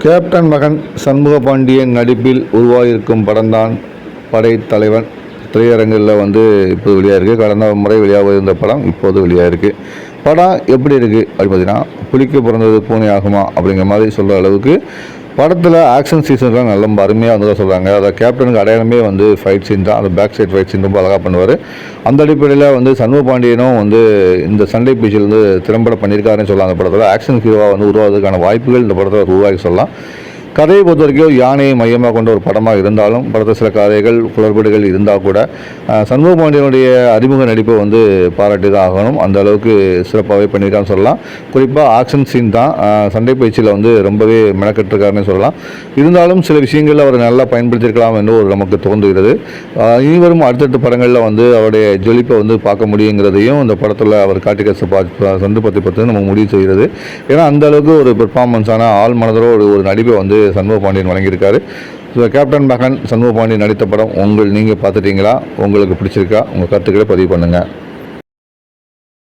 Captain மகன் சண்முகபாண்டியன் நடிப்பில் உருவாகியிருக்கும் படம்தான் படைத்தலைவன். திரையரங்கில் இப்போது வெளியாகிருக்கு. கடந்த முறை வெளியாக இருந்த படம் இப்போது வெளியாகிருக்கு. படம் எப்படி இருக்குது அப்படின்னு பார்த்தீங்கன்னா, புலிக்கு பிறந்தது பூனை ஆகுமா அப்படிங்கிற மாதிரி சொல்கிற அளவுக்கு படத்தில் ஆக்ஷன் சீசன்லாம் நல்ல அருமையாக தான் சொல்கிறாங்க. அதை கேப்டனுக்கு அடையாளமே ஃபைட் சீன் தான். அந்த பேக் சைட் ஃபைட் சீன் ரொம்ப அழகாக பண்ணுவார். அந்த அடிப்படையில் சண்முகபாண்டியனும் இந்த சண்டை பீச்சில் திறம்பட பண்ணியிருக்காருன்னு சொல்லலாம். அந்த படத்தில் ஆக்ஷன் ஹீரோவாக உருவாவதற்கான வாய்ப்புகள் இந்த படத்தில் உருவாக்கி சொல்லலாம். கதையை பொறுத்த வரைக்கும் யானையை மையமாக கொண்ட ஒரு படமாக இருந்தாலும் படத்தில் சில கதைகள் குளறுபடிகள் இருந்தால் கூட சண்முகபாண்டியனுடைய அறிமுக நடிப்பை பாராட்டி தான் ஆகணும். அந்த அளவுக்கு சிறப்பாகவே பண்ணியிருக்கான்னு சொல்லலாம். குறிப்பாக ஆக்ஷன் சீன் தான் சண்டை பயிற்சியில் ரொம்பவே மெனக்கெட்டிருக்காருன்னு சொல்லலாம். இருந்தாலும் சில விஷயங்களில் அவர் நல்லா பயன்படுத்தியிருக்கலாம் என்று நமக்கு தோன்றுகிறது. இனிவரும் அடுத்தடுத்த படங்களில் அவருடைய ஜொலிப்பை பார்க்க முடியுங்கிறதையும் இந்த படத்தில் அவர் காட்டிக்க சந்தர்ப்பத்தை பற்றி நம்ம முடிவு செய்கிறது. ஏன்னா அந்த அளவுக்கு ஒரு பெர்ஃபார்மன்ஸான ஆள் மனதோடு ஒரு நடிப்பை சண்முகபாண்டியன் வழங்கியிருக்காரு. கேப்டன் மகன் சண்முகபாண்டியன் நடித்த படம் நீங்கள் பார்த்துட்டீங்களா? உங்களுக்கு பிடிச்சிருக்கா? உங்கள் கருத்துக்களை பதிவு பண்ணுங்கள்.